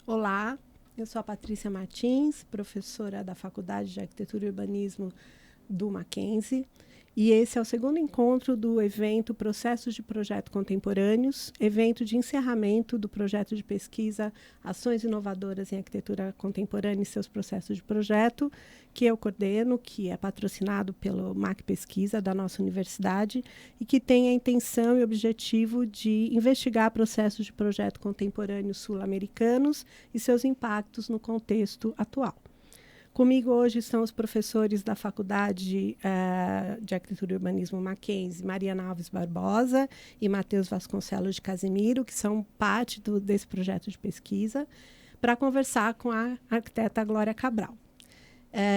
Olá, eu sou a Patrícia Martins, professora da Faculdade de Arquitetura e Urbanismo do Mackenzie, e esse é o segundo encontro do evento Processos de Projeto Contemporâneos, evento de encerramento do projeto de pesquisa Ações Inovadoras em Arquitetura Contemporânea e seus processos de projeto, que eu coordeno, que é patrocinado pelo MAC Pesquisa da nossa universidade e que tem a intenção e objetivo de investigar processos de projeto contemporâneos sul-americanos e seus impactos no contexto atual. Comigo hoje estão os professores da Faculdade de Arquitetura e Urbanismo Mackenzie, Mariana Alves Barbosa e Matheus Vasconcelos de Casimiro, que são parte desse projeto de pesquisa, para conversar com a arquiteta Glória Cabral.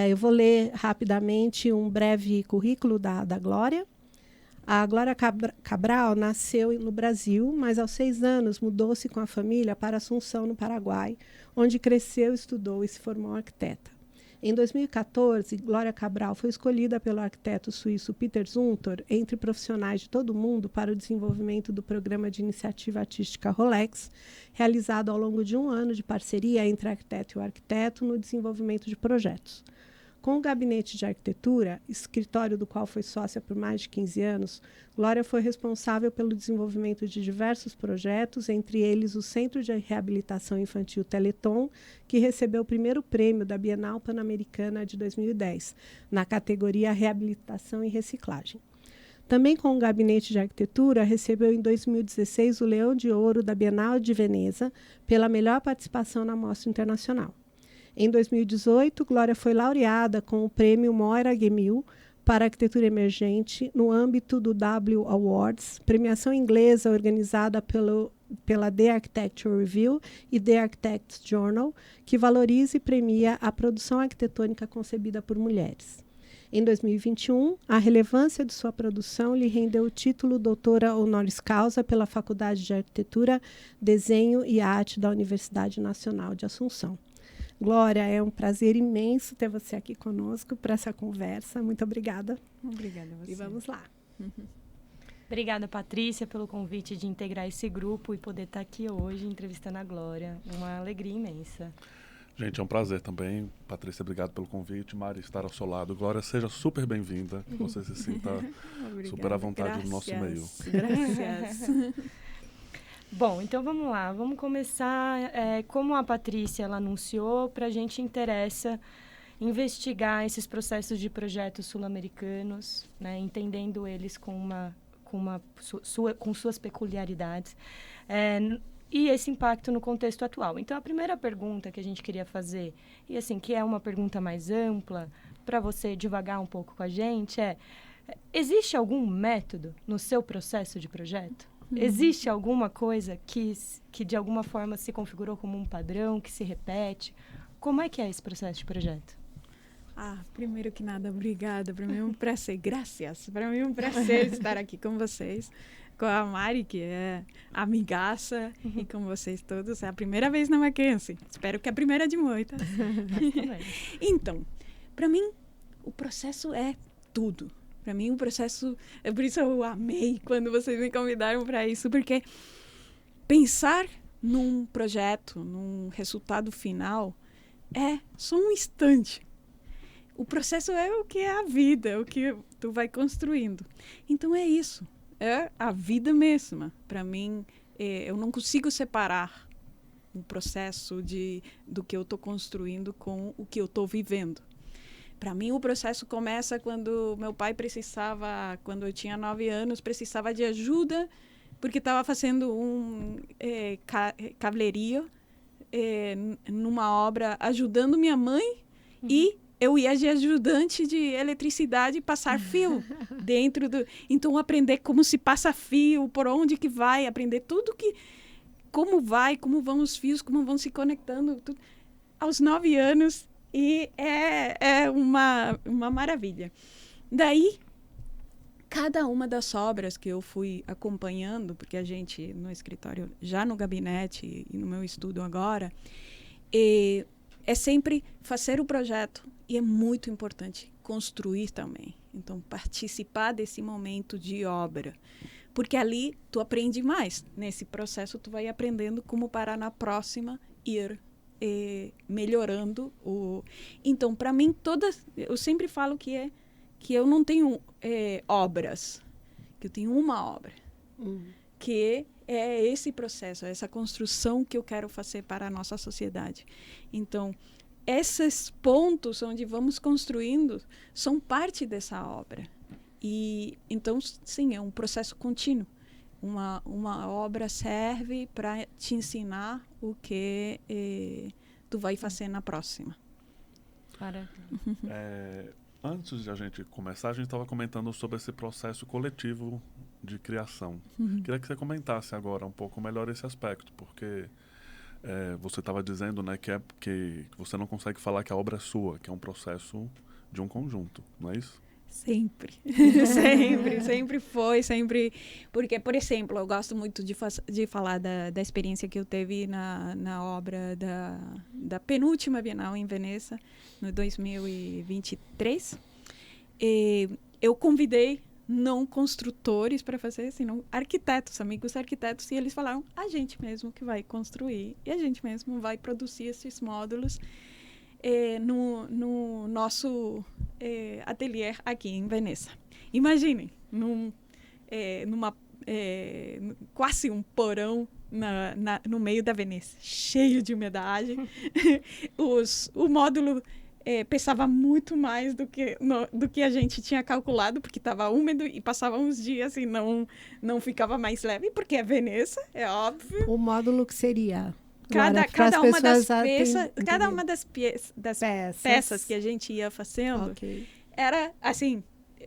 Eu vou ler rapidamente um breve currículo da Glória. A Glória Cabral nasceu no Brasil, mas aos 6 anos mudou-se com a família para Assunção, no Paraguai, onde cresceu, estudou e se formou arquiteta. Em 2014, Glória Cabral foi escolhida pelo arquiteto suíço Peter Zumthor, entre profissionais de todo o mundo, para o desenvolvimento do programa de iniciativa artística Rolex, realizado ao longo de um ano de parceria entre arquiteto e o arquiteto no desenvolvimento de projetos. Com o Gabinete de Arquitetura, escritório do qual foi sócia por mais de 15 anos, Glória foi responsável pelo desenvolvimento de diversos projetos, entre eles o Centro de Reabilitação Infantil Teleton, que recebeu o primeiro prêmio da Bienal Pan-Americana de 2010, na categoria Reabilitação e Reciclagem. Também com o Gabinete de Arquitetura, recebeu em 2016 o Leão de Ouro da Bienal de Veneza pela melhor participação na Mostra Internacional. Em 2018, Glória foi laureada com o prêmio Moira Gemmill para arquitetura emergente no âmbito do W Awards, premiação inglesa organizada pela The Architecture Review e The Architects Journal, que valoriza e premia a produção arquitetônica concebida por mulheres. Em 2021, a relevância de sua produção lhe rendeu o título doutora honoris causa pela Faculdade de Arquitetura, Desenho e Arte da Universidade Nacional de Assunção. Glória, é um prazer imenso ter você aqui conosco para essa conversa. Muito obrigada. Obrigada a você. E vamos lá. Obrigada, Patrícia, pelo convite de integrar esse grupo e poder estar aqui hoje entrevistando a Glória. Uma alegria imensa. Gente, é um prazer também. Patrícia, obrigado pelo convite. Mari, estar ao seu lado. Glória, seja super bem-vinda. Que você se sinta super à vontade no nosso meio. Graças. Bom, então vamos lá. Vamos começar. Como a Patrícia ela anunciou, para a gente interessa investigar esses processos de projetos sul-americanos, né, entendendo eles com suas peculiaridades e esse impacto no contexto atual. Então, a primeira pergunta que a gente queria fazer, e assim, que é uma pergunta mais ampla, para você devagar um pouco com a gente, existe algum método no seu processo de projeto? Existe alguma coisa que de alguma forma se configurou como um padrão, que se repete? Como é que é esse processo de projeto? Primeiro que nada, obrigada. Para mim é um prazer, graças. Para mim é um prazer estar aqui com vocês, com a Mari, que é amigaça, e com vocês todos. É a primeira vez na Mackenzie. Espero que é a primeira de muitas. Então, para mim, o processo é tudo. Para mim, o processo... Por isso eu amei quando vocês me convidaram para isso, porque pensar num projeto, num resultado final, é só um instante. O processo é o que é a vida, é o que tu vai construindo. Então, é isso. É a vida mesma. Para mim, eu não consigo separar o processo do que eu estou construindo com o que eu estou vivendo. Para mim, o processo começa quando meu pai precisava, quando eu tinha 9 anos, precisava de ajuda, porque estava fazendo um cabeleireiro numa obra, ajudando minha mãe, e eu ia de ajudante de eletricidade passar fio dentro do... Então, aprender como se passa fio, por onde que vai, aprender tudo como vão os fios, como vão se conectando. Tudo. Aos 9 anos... E é uma maravilha. Daí, cada uma das obras que eu fui acompanhando, porque a gente, no escritório, já no gabinete e no meu estudo agora, é sempre fazer o projeto. E é muito importante construir também. Então, participar desse momento de obra. Porque ali, tu aprende mais. Nesse processo, tu vai aprendendo como para na próxima ir melhorando. Então, para mim, eu sempre falo que eu não tenho obras, que eu tenho uma obra, que é esse processo, essa construção que eu quero fazer para a nossa sociedade. Então, esses pontos onde vamos construindo são parte dessa obra. E então, sim, é um processo contínuo. Uma obra serve para te ensinar o que tu vai fazer na próxima. Antes de a gente começar, a gente estava comentando sobre esse processo coletivo de criação. Queria que você comentasse agora um pouco melhor esse aspecto, porque você estava dizendo, né, que você não consegue falar que a obra é sua, que é um processo de um conjunto, não é isso? Sempre. sempre foi, sempre. Porque, por exemplo, eu gosto muito de falar da experiência que eu teve na obra da penúltima Bienal em Veneza, no 2023. Eu convidei não construtores para fazer, senão arquitetos, amigos arquitetos, e eles falaram, a gente mesmo que vai construir, e a gente mesmo vai produzir esses módulos no nosso ateliê aqui em Veneza. Imaginem, quase um porão no meio da Veneza, cheio de umidade. O módulo pesava muito mais do que a gente tinha calculado, porque estava úmido e passava uns dias e não ficava mais leve, porque é Veneza, é óbvio. O módulo que seria... Cada uma das peças que a gente ia fazendo era assim,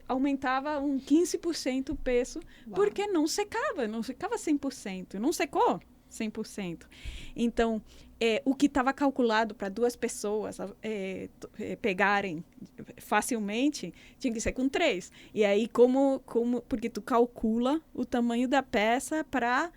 aumentava 15% o peso, porque não secava 100%, não secou 100%. Então, o que estava calculado para 2 pessoas pegarem facilmente, tinha que ser com 3. E aí, porque tu calcula o tamanho da peça para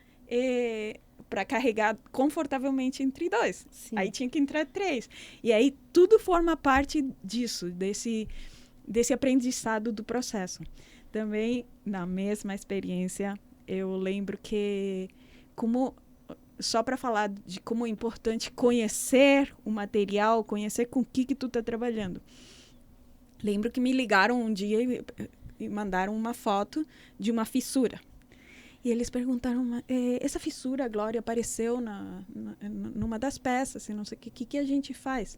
carregar confortavelmente entre 2. Sim. Aí tinha que entrar 3. E aí tudo forma parte disso, desse aprendizado do processo. Também, na mesma experiência, eu lembro que, só para falar de como é importante conhecer o material, conhecer com o que tu está trabalhando. Lembro que me ligaram um dia e mandaram uma foto de uma fissura. E eles perguntaram, essa fissura, Glória, apareceu numa das peças, não sei o que a gente faz.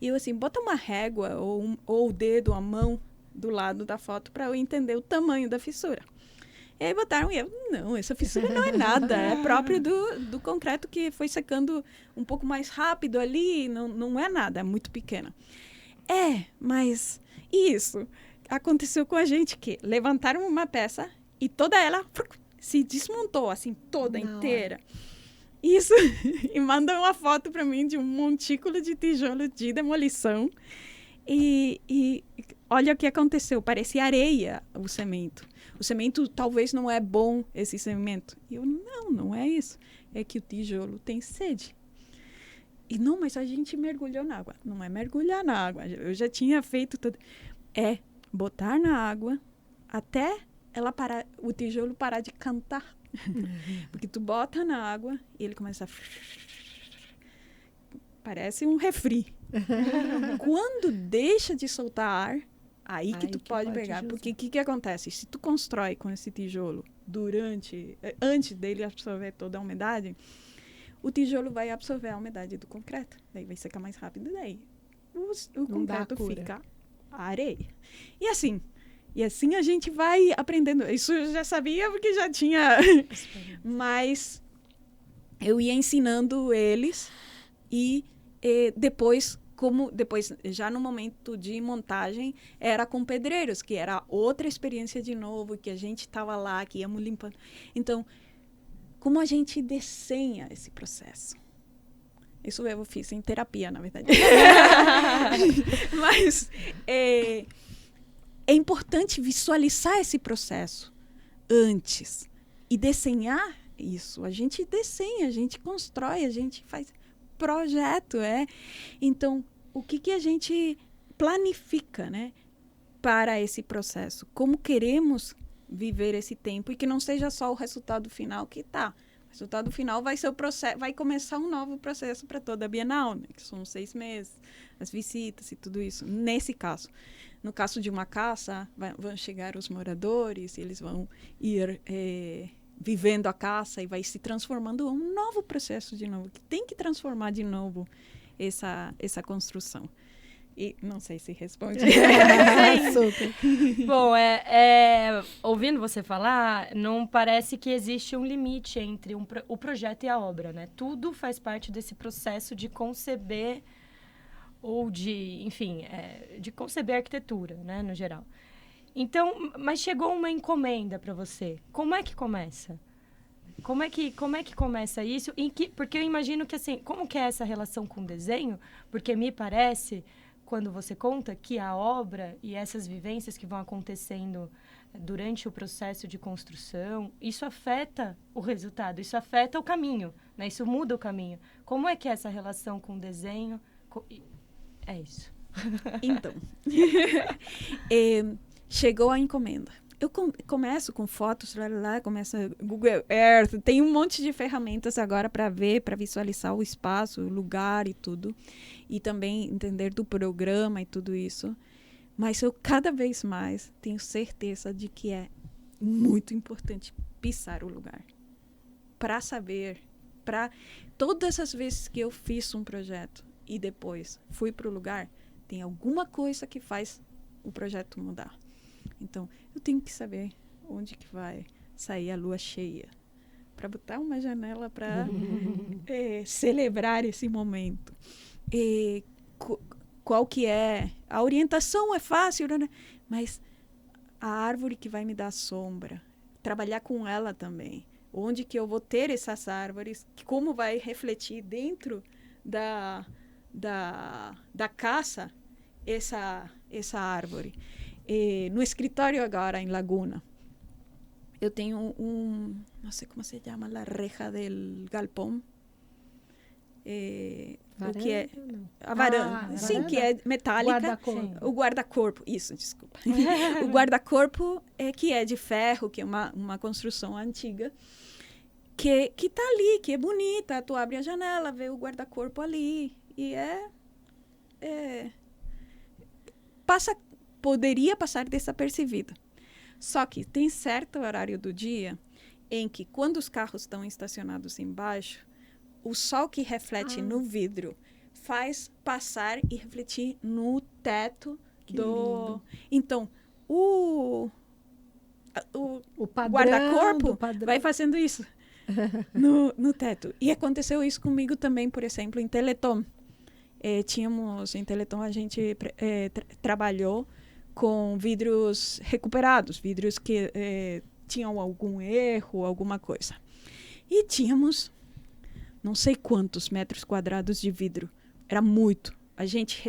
E eu assim, bota uma régua ou o dedo, a mão do lado da foto para eu entender o tamanho da fissura. E aí botaram, e eu, não, essa fissura não é nada, é próprio do concreto que foi secando um pouco mais rápido ali, não é nada, é muito pequena. Mas isso aconteceu com a gente, que levantaram uma peça e toda ela se desmontou, assim, toda inteira. Isso, e mandam uma foto para mim de um montículo de tijolo de demolição. E olha o que aconteceu, parecia areia o cimento. O cimento talvez não é bom, esse cimento. E eu, não é isso. É que o tijolo tem sede. E não, mas a gente mergulhou na água. Não é mergulhar na água. Eu já tinha feito tudo. É botar na água até o tijolo parar de cantar. Porque tu bota na água e ele começa a... Parece um refri. Quando deixa de soltar ar, aí que tu pode pegar. Porque o que acontece? Se tu constrói com esse tijolo antes dele absorver toda a umidade, o tijolo vai absorver a umidade do concreto. Daí vai secar mais rápido. Daí o concreto fica areia. E assim a gente vai aprendendo. Isso eu já sabia porque já tinha... Mas eu ia ensinando eles e depois, já no momento de montagem, era com pedreiros, que era outra experiência de novo, que a gente estava lá, que íamos limpando. Então, como a gente desenha esse processo? Isso eu fiz em terapia, na verdade. Mas é importante visualizar esse processo antes e desenhar isso. A gente desenha, a gente constrói, a gente faz projeto. Então, o que a gente planifica, né, para esse processo? Como queremos viver esse tempo e que não seja só o resultado final que tá. O resultado final vai ser o processo, vai começar um novo processo para toda a Bienal, né? Que são 6 meses, as visitas e tudo isso. Nesse caso. No caso de uma casa, vão chegar os moradores, eles vão ir vivendo a casa e vai se transformando um novo processo de novo, que tem que transformar de novo essa construção. E não sei se responde. Super. Bom, ouvindo você falar, não parece que existe um limite entre o projeto e a obra, né? Tudo faz parte desse processo de conceber ou de, enfim, de conceber arquitetura, né, no geral. Então, mas chegou uma encomenda para você. Como é que começa? Como é que começa isso? Porque eu imagino que, assim, como que é essa relação com o desenho? Porque me parece, quando você conta que a obra e essas vivências que vão acontecendo durante o processo de construção, isso afeta o resultado, isso afeta o caminho, né? Isso muda o caminho. Como é que é essa relação com o desenho? É isso. Então, chegou a encomenda. Eu começo com fotos, começo Google Earth, tem um monte de ferramentas agora para ver, para visualizar o espaço, o lugar e tudo. E também entender do programa e tudo isso. Mas eu cada vez mais tenho certeza de que é muito importante pisar o lugar. Para saber, todas as vezes que eu fiz um projeto e depois fui para o lugar, tem alguma coisa que faz o projeto mudar. Então, eu tenho que saber onde que vai sair a lua cheia para botar uma janela para celebrar esse momento. Qual que é? A orientação é fácil, né? Mas a árvore que vai me dar sombra, trabalhar com ela também. Onde que eu vou ter essas árvores? Como vai refletir dentro da casa essa árvore? No escritório agora, em Laguna, eu tenho não sei como se chama, a reja del galpão. Varanda, que é a varanda, sim, varanda, que é metálica. O guarda-corpo, isso, desculpa. O guarda-corpo que é de ferro, que é uma construção antiga, que tá ali, que é bonita. Tu abre a janela, vê o guarda-corpo ali e poderia passar desapercebido. Só que tem certo horário do dia em que, quando os carros estão estacionados embaixo, o sol que reflete no vidro faz passar e refletir no teto do... Então, o guarda-corpo vai fazendo isso no teto. E aconteceu isso comigo também, por exemplo, em Teleton. Em Teleton a gente trabalhou com vidros recuperados, vidros que tinham algum erro, alguma coisa. E tínhamos não sei quantos metros quadrados de vidro. Era muito. A gente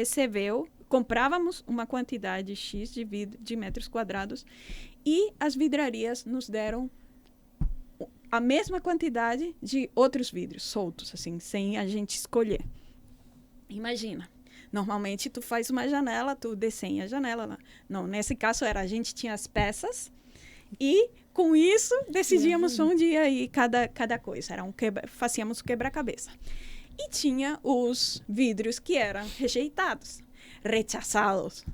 comprávamos uma quantidade X de metros quadrados e as vidrarias nos deram a mesma quantidade de outros vidros soltos, assim, sem a gente escolher. Imagina. Normalmente, tu faz uma janela, tu desenha a janela. Não, nesse caso, a gente tinha as peças e, com isso, decidíamos onde ia ir cada coisa. Fazíamos quebra-cabeça. E tinha os vidros que eram rejeitados, rechaçados,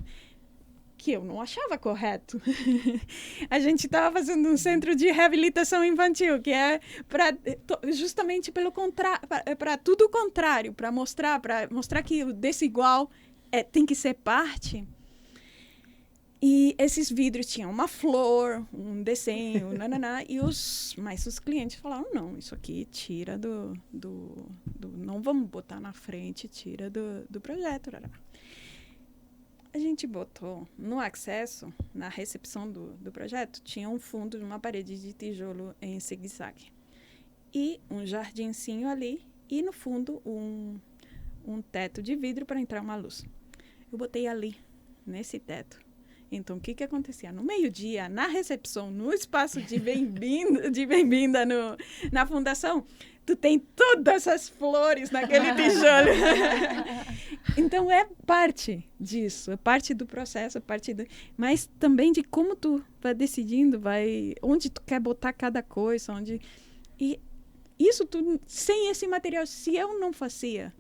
que eu não achava correto. A gente estava fazendo um centro de reabilitação infantil, que é justamente para tudo o contrário, para mostrar que o desigual tem que ser parte. E esses vidros tinham uma flor, um desenho, mas os clientes falaram, não, isso aqui tira não vamos botar na frente, tira do projeto. A gente botou no acesso, na recepção do projeto, tinha um fundo de uma parede de tijolo em zigue-zague. E um jardinzinho ali, e no fundo um teto de vidro para entrar uma luz. Eu botei ali, nesse teto. Então, o que acontecia? No meio-dia, na recepção, no espaço de bem-vinda na fundação, tu tem todas as flores naquele tijolo. Então, é parte disso, é parte do processo, mas também de como tu vai decidindo, onde tu quer botar cada coisa, e isso tudo, sem esse material, se eu não fazia,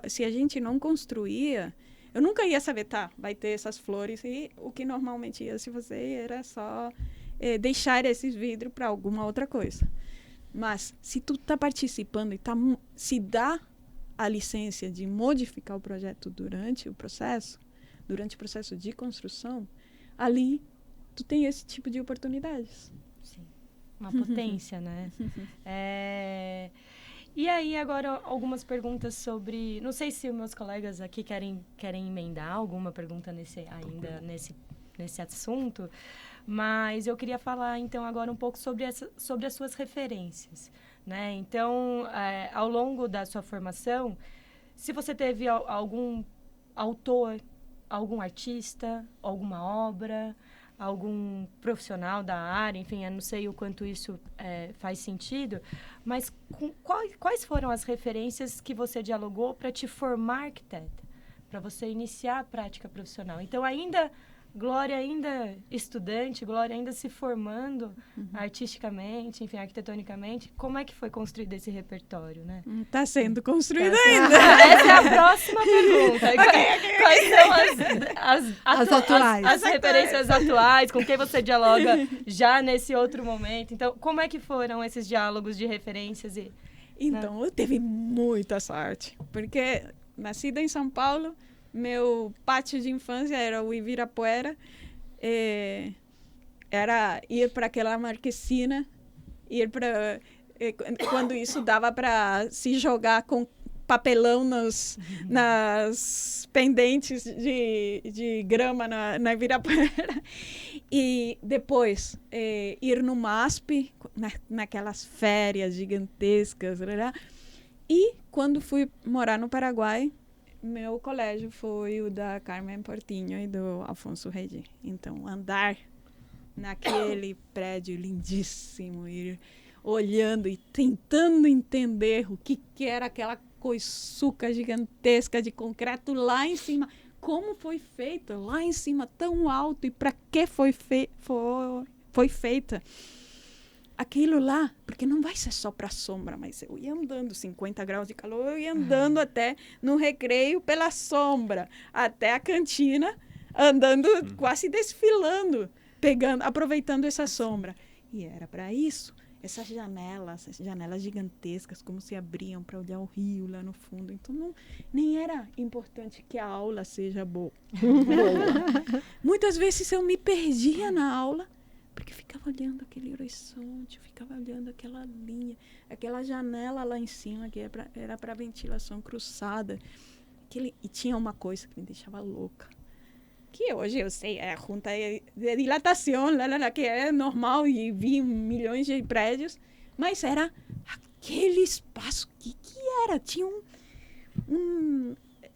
se a gente não construía, eu nunca ia saber, tá, vai ter essas flores, e o que normalmente ia se fazer era só deixar esses vidros para alguma outra coisa. Mas se tu tá participando e se dá a licença de modificar o projeto durante o processo de construção, ali tu tem esse tipo de oportunidades. Sim. Uma potência, né? E aí, agora, algumas perguntas sobre... Não sei se os meus colegas aqui querem emendar alguma pergunta nesse assunto, mas eu queria falar, então, agora um pouco sobre as suas referências, né? Então, ao longo da sua formação, se você teve algum autor, algum artista, alguma obra, algum profissional da área, enfim, eu não sei o quanto isso faz sentido, mas quais foram as referências que você dialogou para te formar arquiteta, para você iniciar a prática profissional? Então, Glória ainda estudante, Glória ainda se formando artisticamente, enfim, arquitetonicamente, como é que foi construído esse repertório, né? Está sendo construído ainda. Essa é a próxima pergunta. Quais são as atuais? As referências atuais, com quem você dialoga já nesse outro momento? Então, como é que foram esses diálogos de referências? Então, eu tive muita sorte, porque nascida em São Paulo, meu pátio de infância era o Ibirapuera, era ir para aquela marquesina, quando isso dava para se jogar com papelão nas pendentes de grama na Ibirapuera. E depois ir no MASP, naquelas férias gigantescas. E quando fui morar no Paraguai, meu colégio foi o da Carmen Portinho e do Alfonso Regi. Então, andar naquele prédio lindíssimo, ir olhando e tentando entender o que era aquela coisuca gigantesca de concreto lá em cima. Como foi feita lá em cima, tão alto, e para que foi feita. Aquilo lá, porque não vai ser só para sombra, mas eu ia andando 50 graus de calor, eu ia andando até no recreio pela sombra, até a cantina, andando, quase desfilando, aproveitando essa sombra. E era para isso. Essas janelas gigantescas, como se abriam para olhar o rio lá no fundo. Então, nem era importante que a aula seja boa. Muitas vezes eu me perdia na aula, porque ficava olhando aquele horizonte, ficava olhando aquela linha, aquela janela lá em cima, que era para ventilação cruzada. E tinha uma coisa que me deixava louca, que hoje eu sei, é a junta de dilatação, que é normal e vi milhões de prédios, mas era aquele espaço, que era? Tinha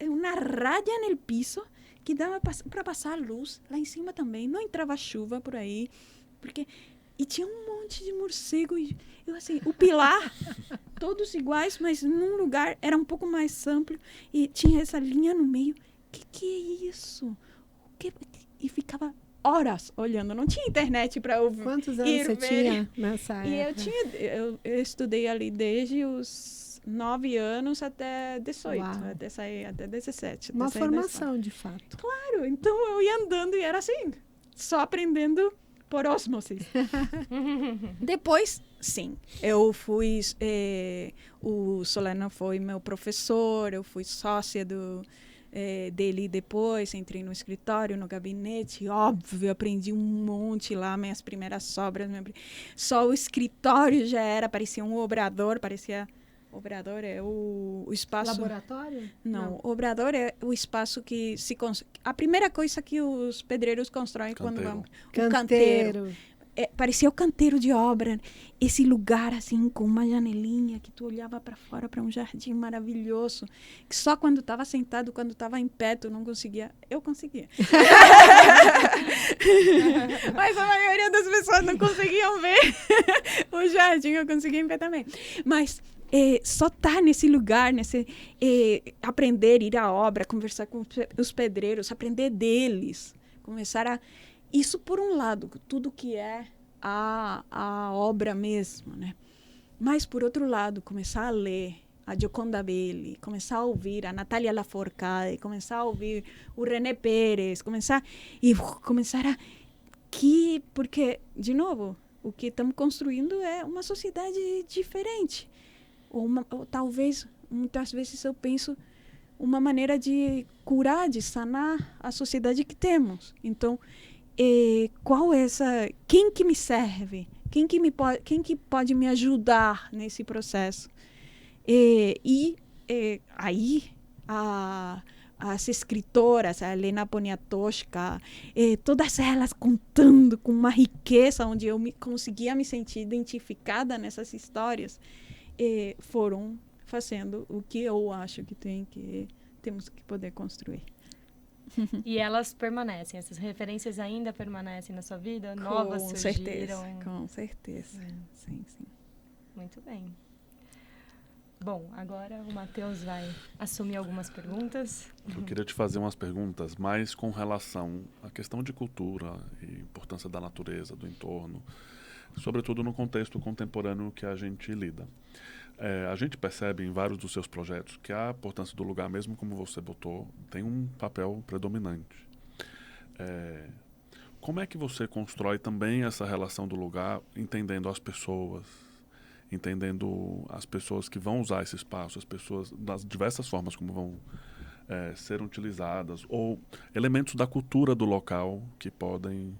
uma raya no piso que dava para passar a luz lá em cima também, não entrava chuva por aí, e tinha um monte de morcego, e eu assim, o pilar, todos iguais, mas num lugar era um pouco mais amplo, e tinha essa linha no meio. Que é isso? E ficava horas olhando, não tinha internet para ouvir. Quantos anos você tinha nessa época? Eu estudei ali desde os 9 anos até 18, até 17. Uma formação, de fato. Claro, então eu ia andando e era assim, só aprendendo por osmose. Depois, sim, eu fui... o Solano foi meu professor, eu fui sócia dele depois, entrei no escritório, no gabinete, óbvio, aprendi um monte lá, minhas primeiras obras. Só o escritório já parecia um obrador, Obrador é o espaço... Laboratório? Não, obrador é o espaço que se... A primeira coisa que os pedreiros constroem quando vão... O canteiro. Parecia o canteiro de obra. Esse lugar, assim, com uma janelinha que tu olhava para fora, para um jardim maravilhoso. Que só quando estava sentado, quando estava em pé, tu não conseguia. Eu conseguia. Mas a maioria das pessoas não conseguiam ver o jardim. Eu conseguia em pé também. Mas... só estar nesse lugar, aprender, ir à obra, conversar com os pedreiros, aprender deles, começar a... Isso por um lado, tudo que é a obra mesmo, né? Mas, por outro lado, começar a ler a Gioconda Belli, começar a ouvir a Natalia Lafourcade, começar a ouvir o René Pérez, começar a... Porque, de novo, o que estamos construindo é uma sociedade diferente. Ou talvez, muitas vezes eu penso, uma maneira de curar, de sanar a sociedade que temos. Então, qual é essa... Quem que me serve? Quem que pode me ajudar nesse processo? Aí, as escritoras, a Elena Poniatowska, todas elas contando com uma riqueza onde eu conseguia me sentir identificada nessas histórias, foram fazendo o que eu acho que temos que poder construir. E elas permanecem, essas referências ainda permanecem na sua vida? Novas surgiram? Com certeza. Sim. Muito bem. Bom, agora o Matheus vai assumir algumas perguntas. Eu queria te fazer umas perguntas mais com relação à questão de cultura e importância da natureza, do entorno, sobretudo no contexto contemporâneo que a gente lida. A gente percebe em vários dos seus projetos que a importância do lugar, mesmo como você botou, tem um papel predominante. Como é que você constrói também essa relação do lugar, entendendo as pessoas que vão usar esse espaço, as pessoas das diversas formas como vão ser utilizadas, ou elementos da cultura do local que podem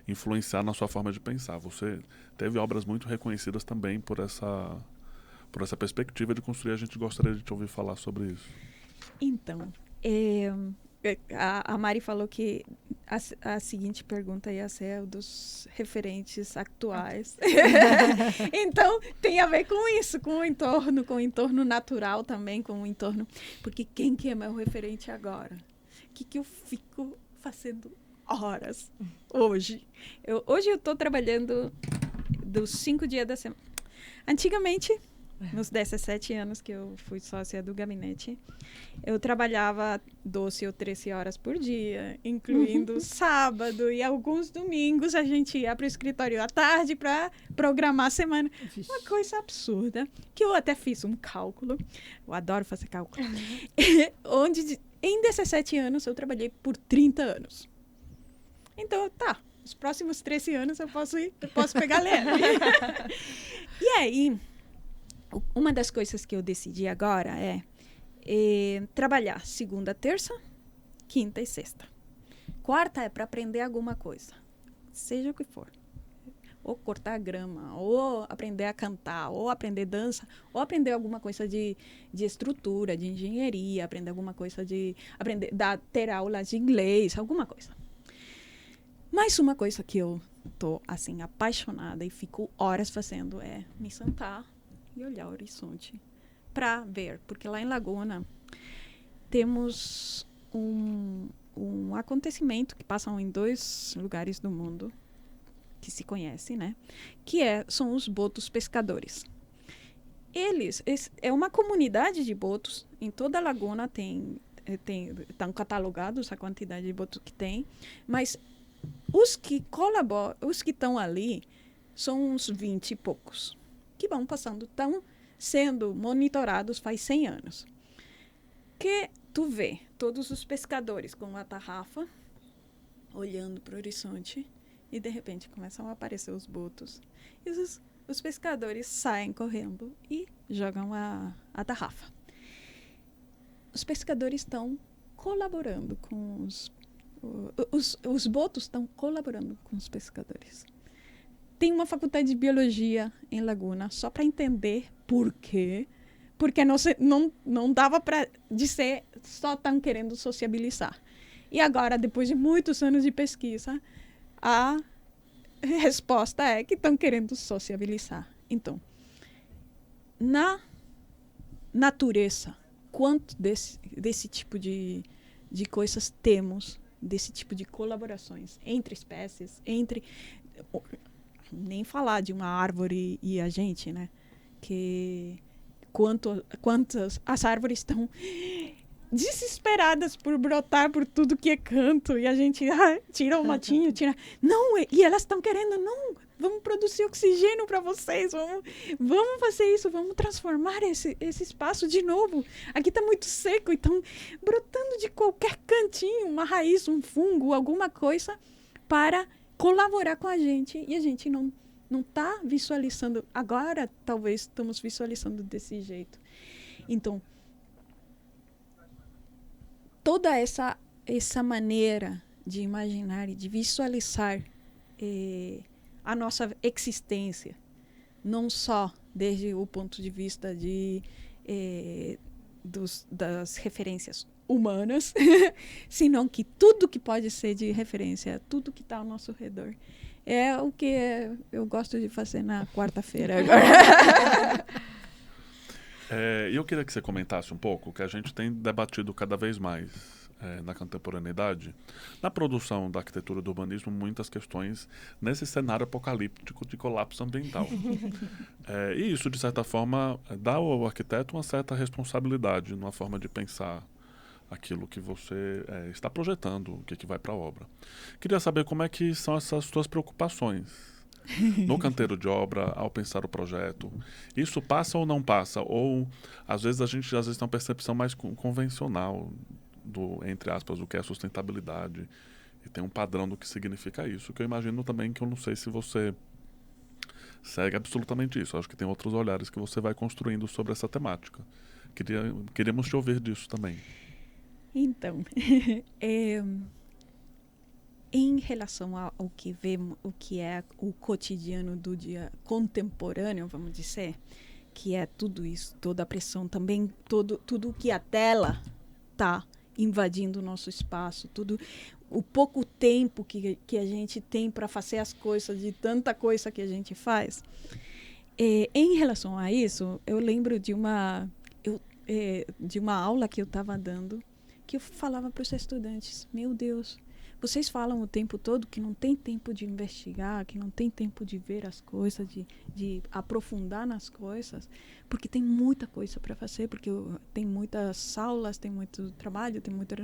influenciar na sua forma de pensar? Você teve obras muito reconhecidas também por essa perspectiva de construir. A gente gostaria de te ouvir falar sobre isso. Então, a Mari falou que a seguinte pergunta ia ser dos referentes atuais. Então, tem a ver com isso, com o entorno natural também, com o entorno... Porque quem que é meu referente agora? O que eu fico fazendo horas hoje? Hoje eu estou trabalhando dos 5 dias da semana. Antigamente... Nos 17 anos que eu fui sócia do gabinete, eu trabalhava 12 ou 13 horas por dia, incluindo sábado e alguns domingos a gente ia para o escritório à tarde para programar a semana. Uma coisa absurda, que eu até fiz um cálculo, eu adoro fazer cálculo, onde em 17 anos eu trabalhei por 30 anos. Então, os próximos 13 anos eu posso pegar leve. E aí... Uma das coisas que eu decidi agora é trabalhar segunda, terça, quinta e sexta. Quarta é para aprender alguma coisa, seja o que for. Ou cortar grama, ou aprender a cantar, ou aprender dança, ou aprender alguma coisa de estrutura, de engenharia, aprender alguma coisa ter aulas de inglês, alguma coisa. Mas uma coisa que eu tô assim apaixonada e fico horas fazendo é me sentar e olhar o horizonte para ver, porque lá em Laguna temos um acontecimento que passa em 2 lugares do mundo que se conhece, né? Que são os botos pescadores. Eles é uma comunidade de botos em toda a Laguna, estão catalogados a quantidade de botos que tem, mas os que estão ali são uns 20 e poucos. Que vão passando, estão sendo monitorados faz 100 anos. Que tu vê todos os pescadores com uma tarrafa, olhando para o horizonte, e de repente começam a aparecer os botos. E os pescadores saem correndo e jogam a tarrafa. Os pescadores estão colaborando com os botos estão colaborando com os pescadores. Tem uma faculdade de biologia em Laguna, só para entender por quê. Porque não dava para dizer só estão querendo sociabilizar. E agora, depois de muitos anos de pesquisa, a resposta é que estão querendo sociabilizar. Então, na natureza, quanto desse tipo de coisas temos, desse tipo de colaborações entre espécies, nem falar de uma árvore e a gente, né? Quantas as árvores estão desesperadas por brotar por tudo que é canto e a gente tira o matinho, e elas estão querendo, não, vamos produzir oxigênio para vocês, vamos fazer isso, vamos transformar esse espaço de novo. Aqui está muito seco, então brotando de qualquer cantinho, uma raiz, um fungo, alguma coisa para colaborar com a gente. E a gente não está visualizando. Agora, talvez, estamos visualizando desse jeito. Então, toda essa maneira de imaginar e de visualizar a nossa existência, não só desde o ponto de vista das referências humanas, senão que tudo que pode ser de referência, tudo que está ao nosso redor. É o que eu gosto de fazer na quarta-feira agora. Eu queria que você comentasse um pouco, que a gente tem debatido cada vez mais na contemporaneidade, na produção da arquitetura do urbanismo, muitas questões nesse cenário apocalíptico de colapso ambiental. E isso, de certa forma, dá ao arquiteto uma certa responsabilidade numa forma de pensar aquilo que você está projetando, o que vai para a obra. Queria saber como é que são essas suas preocupações no canteiro de obra, ao pensar o projeto. Isso passa ou não passa? Ou, às vezes, a gente tem uma percepção mais convencional entre aspas, o que é sustentabilidade, e tem um padrão do que significa isso, que eu imagino também, que eu não sei se você segue absolutamente isso. Eu acho que tem outros olhares que você vai construindo sobre essa temática. Queríamos te ouvir disso também. Então, em relação ao que vemos, o que é o cotidiano do dia contemporâneo, vamos dizer, que é tudo isso, toda a pressão, também tudo que a tela está invadindo o nosso espaço, tudo o pouco tempo que a gente tem para fazer as coisas, de tanta coisa que a gente faz. Em relação a isso, eu lembro de uma aula que eu estava dando, que eu falava para os estudantes: meu Deus, vocês falam o tempo todo que não tem tempo de investigar, que não tem tempo de ver as coisas, de aprofundar nas coisas, porque tem muita coisa para fazer, porque tem muitas aulas, tem muito trabalho, tem muito...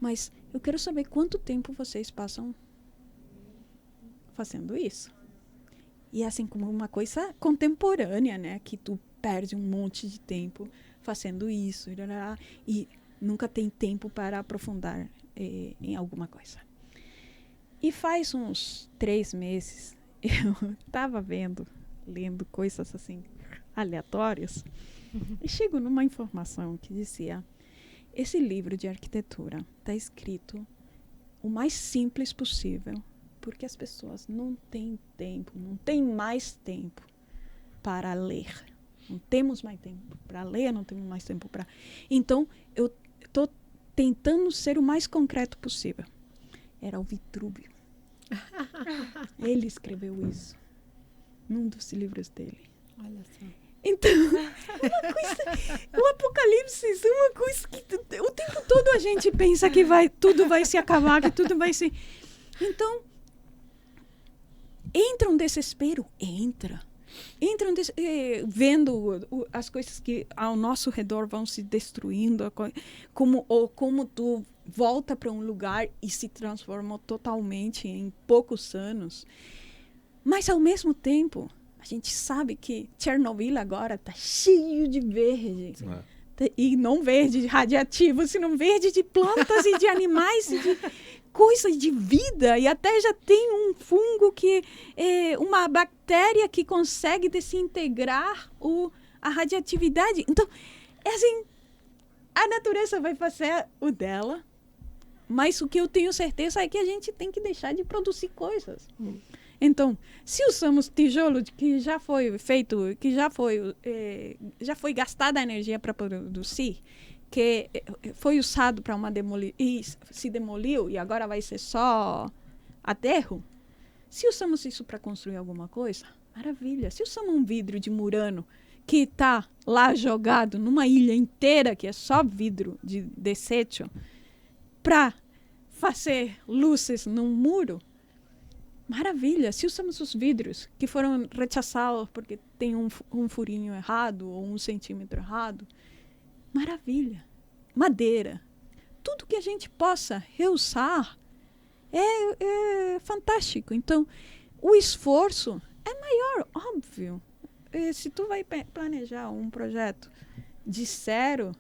Mas eu quero saber quanto tempo vocês passam fazendo isso. E assim, como uma coisa contemporânea, né? Que tu perde um monte de tempo fazendo isso, e nunca tem tempo para aprofundar em alguma coisa. E faz uns 3 meses, eu estava lendo coisas assim, aleatórias, e chego numa informação que dizia: esse livro de arquitetura está escrito o mais simples possível, porque as pessoas não têm tempo, não têm mais tempo para ler. Não temos mais tempo para ler, não temos mais tempo para... Então, eu estou tentando ser o mais concreto possível. Era o Vitrúvio. Ele escreveu isso num dos livros dele. Olha só. Então, o Apocalipse é uma coisa que o tempo todo a gente pensa que tudo vai se acabar, que tudo vai se... Então, entra um desespero, vendo as coisas que ao nosso redor vão se destruindo, como tu volta para um lugar e se transforma totalmente em poucos anos. Mas, ao mesmo tempo, a gente sabe que Chernobyl agora está cheio de verde. E não verde radiativo, senão verde de plantas e de animais e de coisas de vida. E até já tem um fungo uma bactéria que consegue desintegrar a radioatividade. Então, assim, a natureza vai fazer o dela, mas o que eu tenho certeza é que a gente tem que deixar de produzir coisas. Então, se usamos tijolo que já foi feito, que já foi gastada a energia para produzir, que foi usado para uma demolição e se demoliu e agora vai ser só aterro, se usamos isso para construir alguma coisa, maravilha. Se usamos um vidro de Murano que está lá jogado numa ilha inteira, que é só vidro de desecho, para fazer luzes num muro, maravilha. Se usamos os vidros que foram rechaçados porque tem um furinho errado ou 1 centímetro errado, maravilha. Madeira. Tudo que a gente possa reusar é fantástico. Então, o esforço é maior, óbvio. Se tu vai planejar um projeto de zero,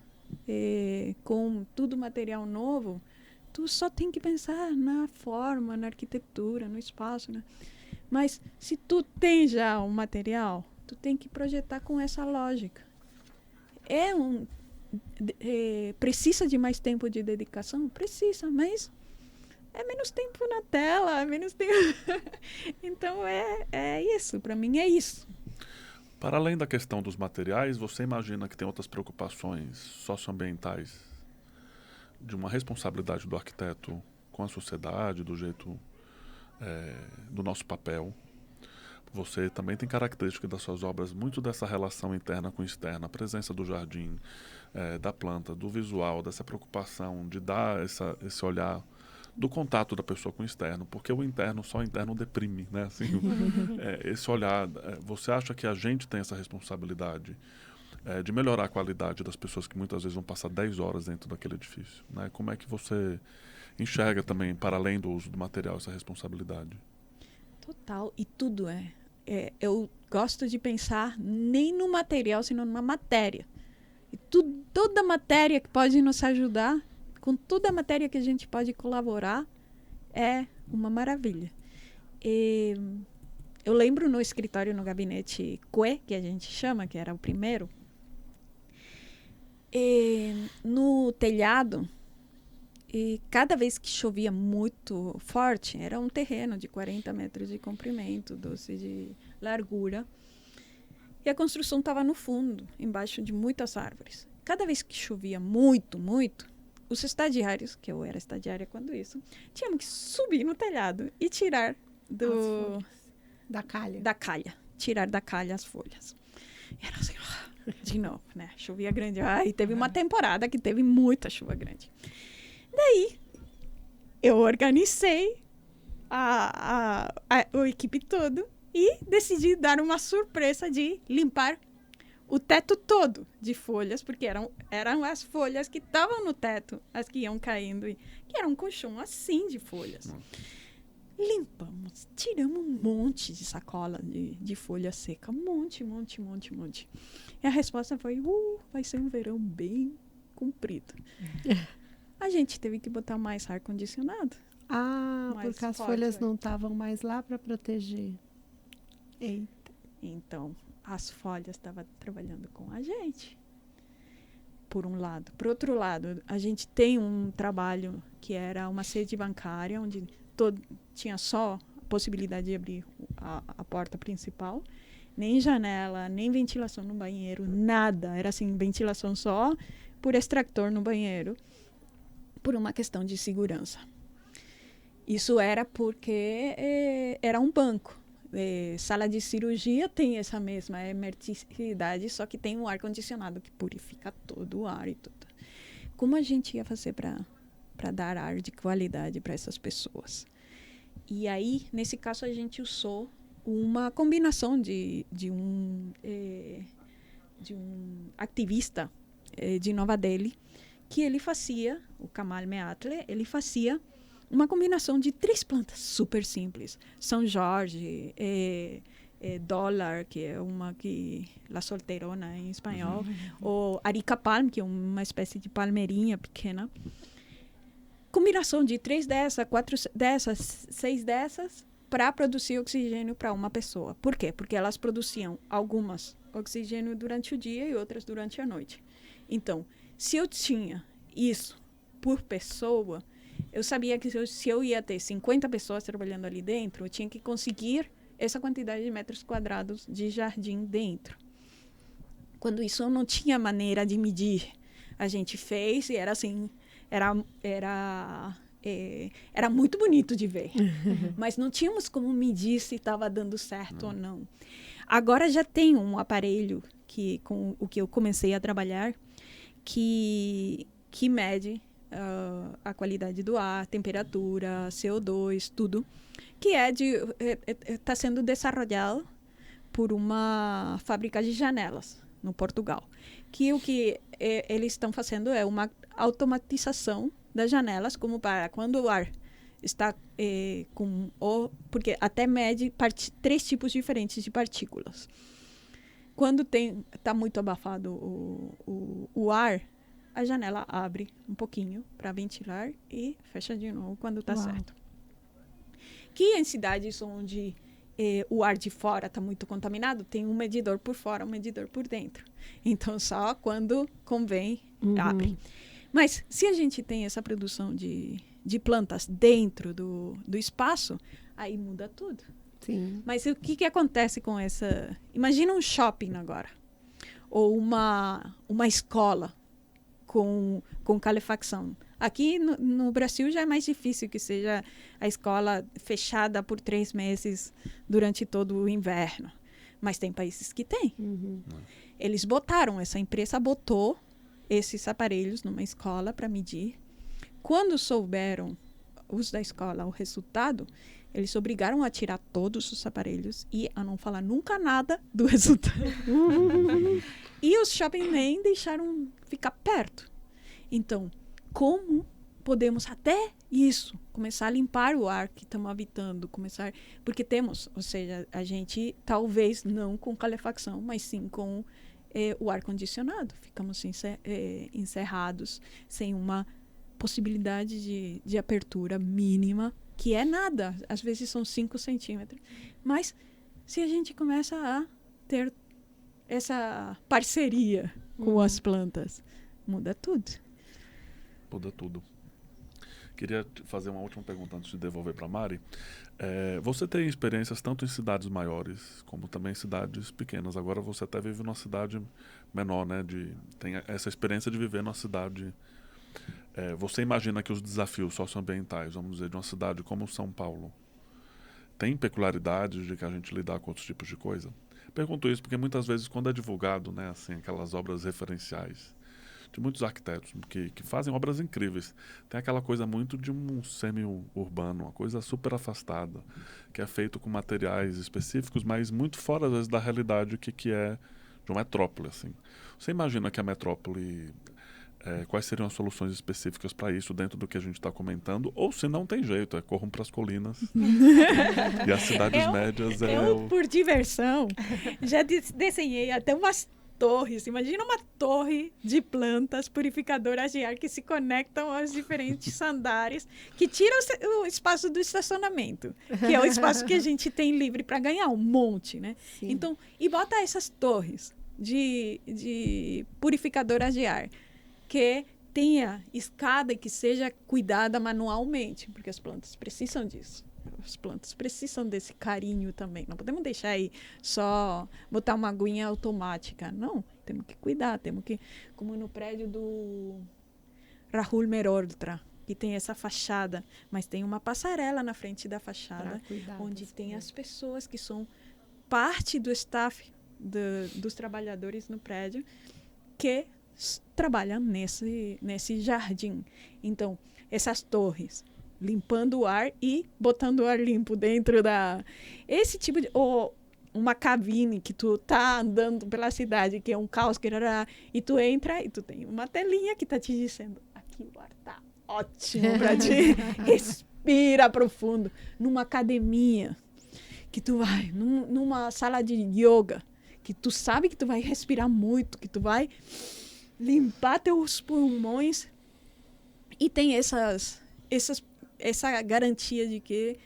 com tudo material novo, tu só tem que pensar na forma, na arquitetura, no espaço, né? Mas se tu tem já um material, tu tem que projetar com essa lógica. Precisa de mais tempo de dedicação? Precisa, mas é menos tempo na tela, é menos tempo... Então, é isso. Para mim, é isso. Para além da questão dos materiais, você imagina que tem outras preocupações socioambientais de uma responsabilidade do arquiteto com a sociedade, do jeito do nosso papel? Você também tem característica das suas obras muito dessa relação interna com externa, a presença do jardim, da planta, do visual, dessa preocupação de dar esse olhar do contato da pessoa com o externo, porque só o interno deprime, né? Assim, esse olhar, você acha que a gente tem essa responsabilidade de melhorar a qualidade das pessoas que muitas vezes vão passar 10 horas dentro daquele edifício, né? Como é que você enxerga também, para além do uso do material, essa responsabilidade? Total, e tudo eu gosto de pensar nem no material, senão numa matéria. E toda matéria que pode nos ajudar, com toda a matéria que a gente pode colaborar, é uma maravilha. Eu lembro no escritório, no gabinete CUE, que a gente chama, que era o primeiro, no telhado, cada vez que chovia muito forte, era um terreno de 40 metros de comprimento, 12 de largura, e a construção estava no fundo, embaixo de muitas árvores. Cada vez que chovia muito, muito, os estagiários, que eu era estagiária quando isso, tínhamos que subir no telhado e tirar da calha. Tirar da calha as folhas. E era assim, de novo, né? Chovia grande. E teve uma temporada que teve muita chuva grande. Daí, eu organizei a equipe toda e decidi dar uma surpresa de limpar o teto todo de folhas, porque eram as folhas que estavam no teto, as que iam caindo, que era um colchão assim de folhas. Limpamos, tiramos um monte de sacola de folha seca, um monte. E a resposta foi, vai ser um verão bem comprido. A gente teve que botar mais ar-condicionado. Porque as folhas não estavam mais lá para proteger. Eita. Então, as folhas estavam trabalhando com a gente, por um lado. Por outro lado, a gente tem um trabalho que era uma sede bancária, onde tinha só a possibilidade de abrir a porta principal, nem janela, nem ventilação no banheiro, nada. Era assim, ventilação só por extractor no banheiro, por uma questão de segurança. Isso era porque era um banco. Sala de cirurgia tem essa mesma hermeticidade, só que tem um ar-condicionado que purifica todo o ar e tudo. Como a gente ia fazer para dar ar de qualidade para essas pessoas? E aí, nesse caso, a gente usou uma combinação de um ativista de Nova Delhi, que ele fazia, o Kamal Meatle, ele fazia uma combinação de 3 plantas super simples. São Jorge, dólar, que é uma que... La solteirona em espanhol. Ou Arica palm, que é uma espécie de palmeirinha pequena. Combinação de 3 dessas, 4 dessas, 6 dessas, para produzir oxigênio para uma pessoa. Por quê? Porque elas produziam algumas oxigênio durante o dia e outras durante a noite. Então, se eu tinha isso por pessoa, eu sabia que se eu ia ter 50 pessoas trabalhando ali dentro, eu tinha que conseguir essa quantidade de metros quadrados de jardim dentro. Quando isso eu não tinha maneira de medir, a gente fez e era assim, era muito bonito de ver. Mas não tínhamos como medir se estava dando certo ou não. Agora já tem um aparelho com o que eu comecei a trabalhar que mede a qualidade do ar, temperatura, CO2, tudo, que está sendo desenvolvido por uma fábrica de janelas no Portugal. Que o que eles estão fazendo é uma automatização das janelas, como para quando o ar está porque até mede 3 tipos diferentes de partículas. Quando está muito abafado o ar, a janela abre um pouquinho para ventilar e fecha de novo quando está certo. Que em cidades onde o ar de fora está muito contaminado, tem um medidor por fora, um medidor por dentro. Então, só quando convém, abre. Mas se a gente tem essa produção de plantas dentro do espaço, aí muda tudo. Sim. Mas o que acontece com essa... Imagina um shopping agora. Ou uma escola com calefacção. Aqui no Brasil já é mais difícil que seja a escola fechada por 3 meses durante todo o inverno. Mas tem países que tem. Essa empresa botou esses aparelhos numa escola para medir. Quando souberam, os da escola, o resultado, eles se obrigaram a tirar todos os aparelhos e a não falar nunca nada do resultado. E os shopping nem deixaram ficar perto. Então, como podemos até isso, começar a limpar o ar que estamos habitando, porque temos, ou seja, a gente talvez não com calefacção, mas sim com o ar-condicionado. Ficamos encerrados, sem uma possibilidade de abertura mínima, que é nada, às vezes são 5 centímetros. Mas se a gente começa a ter essa parceria com as plantas, muda tudo. Muda tudo. Queria fazer uma última pergunta antes de devolver para a Mari. Você tem experiências tanto em cidades maiores como também em cidades pequenas. Agora você até vive numa cidade menor, né? Tem essa experiência de viver numa cidade. Você imagina que os desafios socioambientais, vamos dizer, de uma cidade como São Paulo, tem peculiaridades de que a gente lidar com outros tipos de coisa? Pergunto isso porque muitas vezes quando é divulgado, né, assim, aquelas obras referenciais de muitos arquitetos que fazem obras incríveis, tem aquela coisa muito de um semi-urbano, uma coisa super afastada, que é feito com materiais específicos, mas muito fora, às vezes, da realidade que é de uma metrópole, assim. Você imagina que a metrópole... quais seriam as soluções específicas para isso dentro do que a gente está comentando? Ou se não tem jeito, corram para as colinas. E as cidades médias eu, por diversão, já desenhei até umas torres. Imagina uma torre de plantas purificadoras de ar que se conectam aos diferentes andares, que tiram o espaço do estacionamento, que é o espaço que a gente tem livre para ganhar um monte, né? Sim. Então, e bota essas torres de purificadoras de ar que tenha escada e que seja cuidada manualmente, porque as plantas precisam disso. As plantas precisam desse carinho também. Não podemos deixar aí só botar uma aguinha automática. Não, temos que cuidar, como no prédio do Rahul Mehrotra, que tem essa fachada, mas tem uma passarela na frente da fachada, onde tem as pessoas que são parte do staff dos trabalhadores no prédio, que trabalham nesse jardim. Então, essas torres, limpando o ar e botando o ar limpo dentro esse tipo de... Ou uma cabine que tu tá andando pela cidade, que é um caos, e tu entra e tu tem uma telinha que tá te dizendo, aqui o ar tá ótimo pra ti, respira profundo. Numa academia, que tu vai, numa sala de yoga, que tu sabe que tu vai respirar muito, que tu vai limpar teus pulmões, e tem essa garantia de que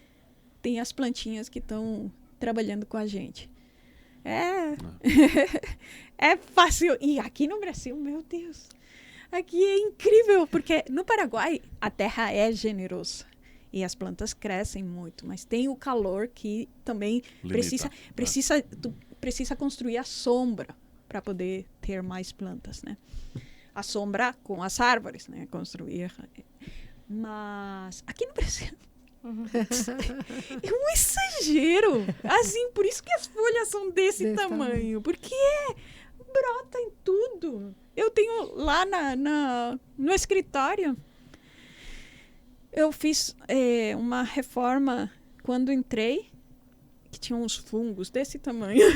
tem as plantinhas que estão trabalhando com a gente. É fácil. E aqui no Brasil, meu Deus, aqui é incrível, porque no Paraguai a terra é generosa e as plantas crescem muito, mas tem o calor que também tu precisa construir a sombra para poder ter mais plantas, né? A sombra com as árvores, né? Construir. Mas aqui no Brasil é um exagero. Assim, por isso que as folhas são desse tamanho. Porque brota em tudo. Eu tenho lá no escritório, eu fiz uma reforma quando entrei, que tinha uns fungos desse tamanho.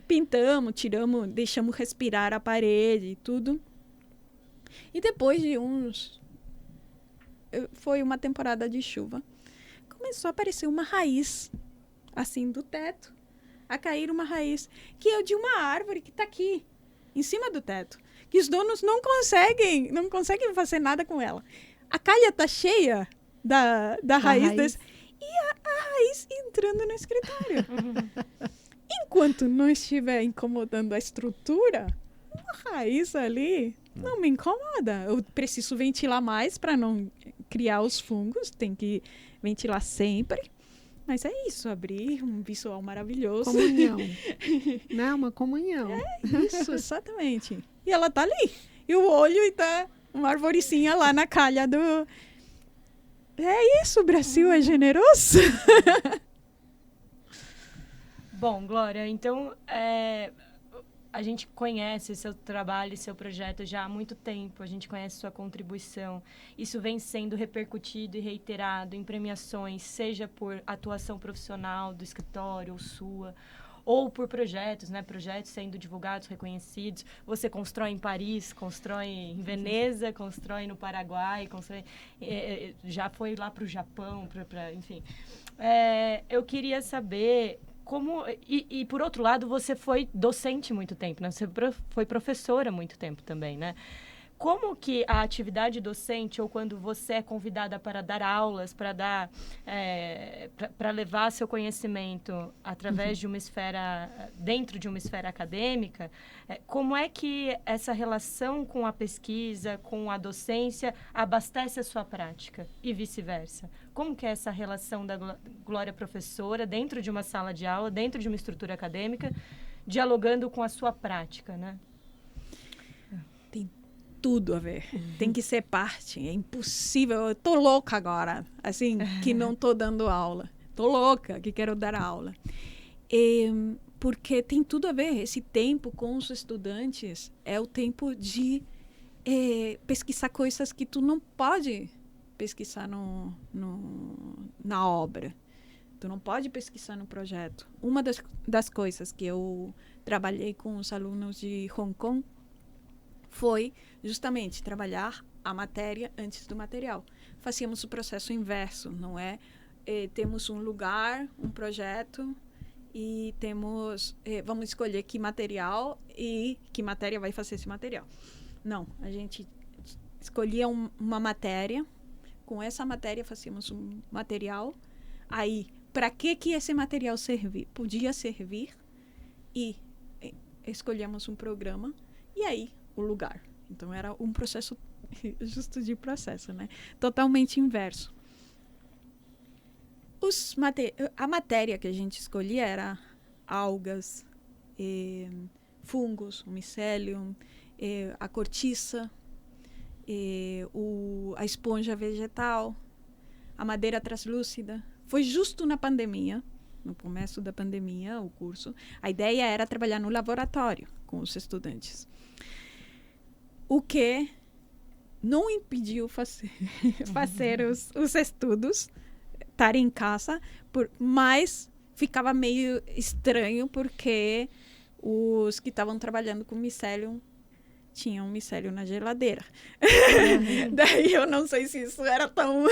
Pintamos, tiramos, deixamos respirar a parede e tudo. E depois de uns foi uma temporada de chuva. Começou a aparecer uma raiz, assim, do teto. A cair uma raiz, que é de uma árvore que está aqui, em cima do teto. Que os donos não conseguem fazer nada com ela. A calha está cheia da raiz. E a raiz entrando no escritório. Enquanto não estiver incomodando a estrutura, uma raiz ali não me incomoda. Eu preciso ventilar mais para não criar os fungos. Tem que ventilar sempre. Mas é isso, abrir um visual maravilhoso. Comunhão. Não, uma comunhão. É isso, exatamente. E ela tá ali. E o olho está uma arboricinha lá na calha do... É isso, o Brasil é generoso. Bom, Glória, então a gente conhece seu trabalho e seu projeto já há muito tempo, a gente conhece sua contribuição. Isso vem sendo repercutido e reiterado em premiações, seja por atuação profissional do escritório ou sua, ou por projetos, né? Projetos sendo divulgados, reconhecidos. Você constrói em Paris, constrói em Veneza, constrói no Paraguai, já foi lá para o Japão, enfim. Eu queria saber... E, por outro lado, você foi docente muito tempo, né? Você foi professora muito tempo também, né? Como que a atividade docente, ou quando você é convidada para dar aulas, para levar seu conhecimento através de uma esfera, dentro de uma esfera acadêmica, como é que essa relação com a pesquisa, com a docência, abastece a sua prática e vice-versa? Como que é essa relação da Glória professora dentro de uma sala de aula, dentro de uma estrutura acadêmica, dialogando com a sua prática, né? Tem tudo a ver. Tem que ser parte. É impossível. Eu tô louca agora, assim, que não tô dando aula. Tô louca que quero dar aula. Porque tem tudo a ver. Esse tempo com os estudantes é o tempo de pesquisar coisas que tu não pode pesquisar na obra. Tu não pode pesquisar no projeto. Uma das coisas que eu trabalhei com os alunos de Hong Kong foi justamente trabalhar a matéria antes do material. Fazíamos o processo inverso, não é? Temos um lugar, um projeto, e vamos escolher que material e que matéria vai fazer esse material. Não, a gente escolhia uma matéria, com essa matéria fazíamos um material, aí, para que esse material podia servir, e escolhemos um programa, e aí, o lugar. Então, era um processo justo de processo, né? Totalmente inverso. A matéria que a gente escolhia era algas, fungos, o micelium, a cortiça, a esponja vegetal, a madeira translúcida. Foi justo na pandemia, no começo da pandemia, o curso. A ideia era trabalhar no laboratório com os estudantes. O que não impediu fazer os estudos, estar em casa, mas ficava meio estranho porque os que estavam trabalhando com micelium tinham micelium na geladeira. Daí eu não sei se isso era tão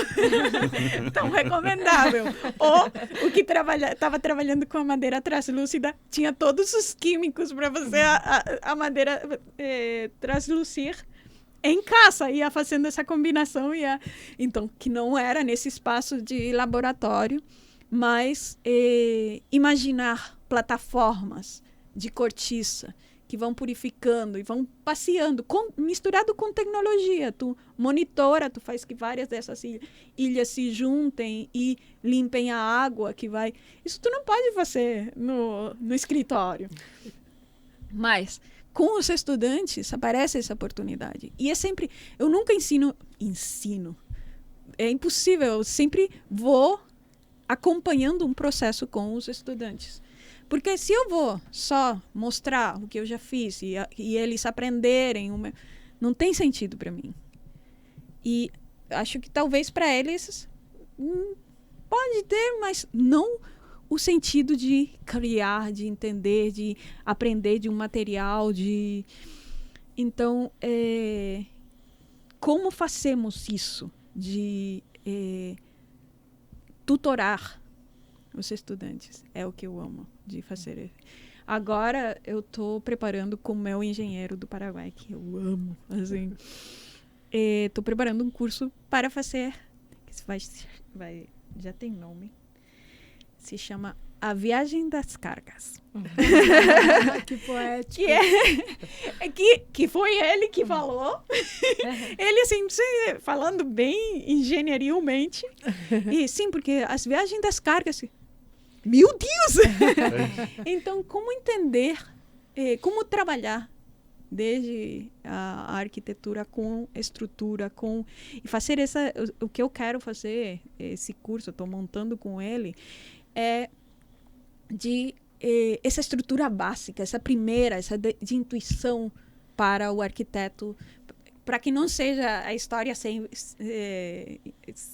recomendável. Ou o que estava trabalhando com a madeira translúcida tinha todos os químicos para fazer a madeira translucir em casa, ia fazendo essa combinação, então, que não era nesse espaço de laboratório, mas imaginar plataformas de cortiça que vão purificando e vão passeando, misturado com tecnologia. Tu monitora, tu faz que várias dessas ilhas se juntem e limpem a água que vai... Isso tu não pode fazer no escritório. Mas com os estudantes aparece essa oportunidade. E é sempre... Eu nunca ensino. É impossível. Eu sempre vou acompanhando um processo com os estudantes. Porque se eu vou só mostrar o que eu já fiz e eles aprenderem, não tem sentido para mim. E acho que talvez para eles pode ter, mas não o sentido de criar, de entender, de aprender de um material. Então, como fazemos isso de tutorar os estudantes. É o que eu amo de fazer. Agora eu estou preparando com o meu engenheiro do Paraguai, que eu amo, assim. Estou preparando um curso para fazer, que já tem nome, se chama A Viagem das Cargas. Que poético. Que foi ele que falou. Ele, assim, falando bem engenharialmente. E sim, porque as viagens das cargas... Meu Deus! Então, como entender, como trabalhar desde a arquitetura com estrutura, e fazer o que eu quero fazer, esse curso, eu estou montando com ele, é de essa estrutura básica, essa de intuição para o arquiteto, para que não seja a história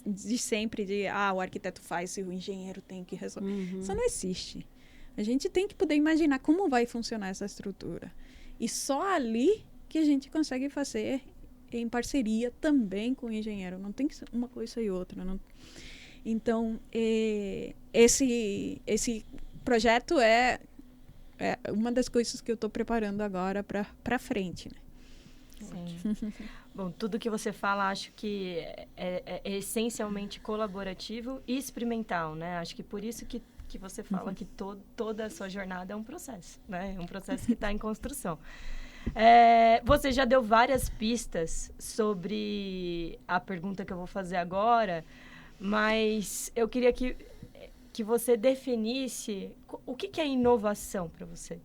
de sempre de o arquiteto faz e o engenheiro tem que resolver. Isso não existe. A gente tem que poder imaginar como vai funcionar essa estrutura. E só ali que a gente consegue fazer em parceria também com o engenheiro. Não tem que ser uma coisa e outra. Não. Então, esse projeto é uma das coisas que eu estou preparando agora para frente, né? Sim. Bom, tudo que você fala, acho que é essencialmente colaborativo e experimental, né? Acho que por isso que você fala que toda a sua jornada é um processo, né? É um processo que está em construção. Você já deu várias pistas sobre a pergunta que eu vou fazer agora, mas eu queria que você definisse o que é inovação para você.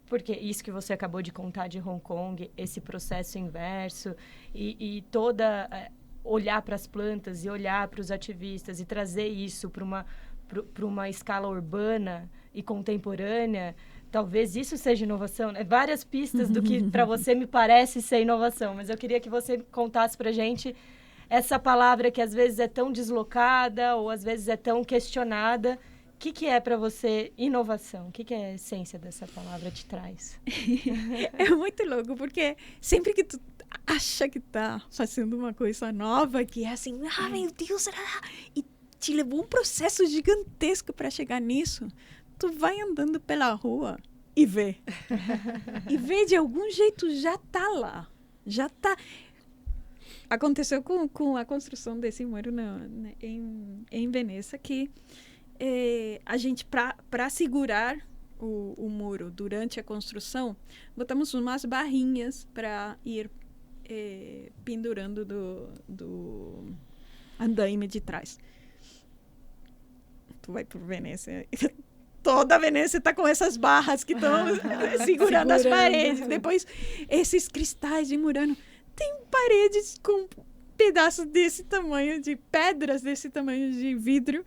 Porque isso que você acabou de contar de Hong Kong, esse processo inverso e olhar para as plantas e olhar para os ativistas e trazer isso para uma escala urbana e contemporânea, talvez isso seja inovação, né? Várias pistas do que para você me parece ser inovação, mas eu queria que você contasse para a gente essa palavra que às vezes é tão deslocada ou às vezes é tão questionada. O que é para você inovação? O que a essência dessa palavra te traz? É muito louco, porque sempre que tu acha que tá fazendo uma coisa nova, que é assim, meu Deus, e te levou um processo gigantesco para chegar nisso, tu vai andando pela rua e vê. E vê de algum jeito, já tá lá. Já tá... Aconteceu com a construção desse muro em Veneza, que a gente, para segurar o muro durante a construção, botamos umas barrinhas para ir pendurando do andaime de trás. Tu vai por Veneza, toda a Veneza está com essas barras que estão segurando as paredes. Depois, esses cristais de Murano. Tem paredes com pedaços desse tamanho, de pedras desse tamanho de vidro,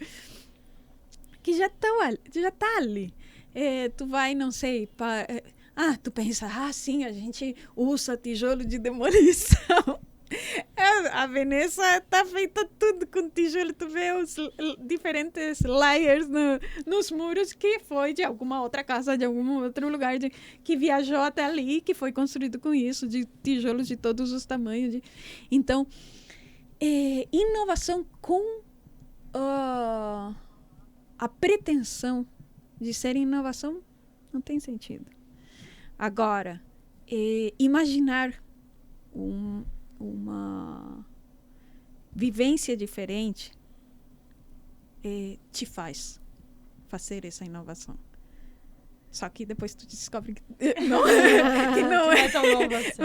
que já tá ali. Tu vai, não sei, tu pensa, sim, a gente usa tijolo de demolição. A Veneza tá feita tudo com tijolo. Tu vê os diferentes layers nos muros, que foi de alguma outra casa, de algum outro lugar que viajou até ali, que foi construído com isso, de tijolos de todos os tamanhos. Então, inovação com a pretensão de ser inovação não tem sentido. Agora, imaginar uma vivência diferente te faz fazer essa inovação. Só que depois tu descobre que não é tão nova assim.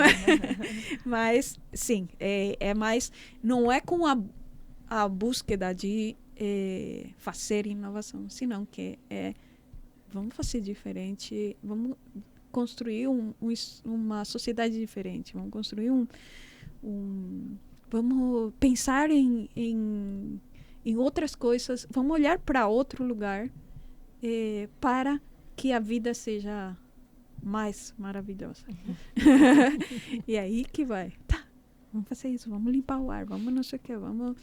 Mas, sim, mais... Não é com a búsqueda de fazer inovação, senão que vamos fazer diferente, vamos construir uma sociedade diferente, vamos construir vamos pensar em outras coisas, vamos olhar para outro lugar para que a vida seja mais maravilhosa. E aí que vai, vamos fazer isso, vamos limpar o ar, vamos não sei o que, vamos...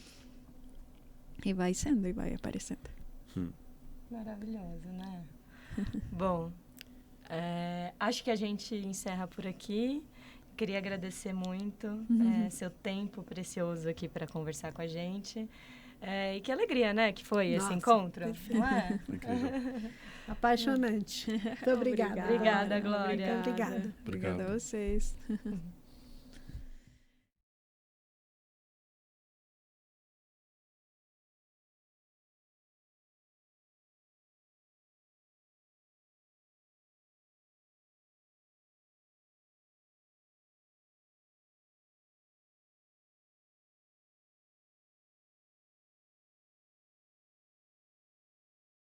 E vai sendo, e vai aparecendo. Maravilhoso, né? Bom, acho que a gente encerra por aqui. queria agradecer muito seu tempo precioso aqui para conversar com a gente. E que alegria, né, que foi esse encontro. Perfeito. Não é? Apaixonante. Muito obrigada. Obrigada, Glória. Obrigada. Obrigada a vocês.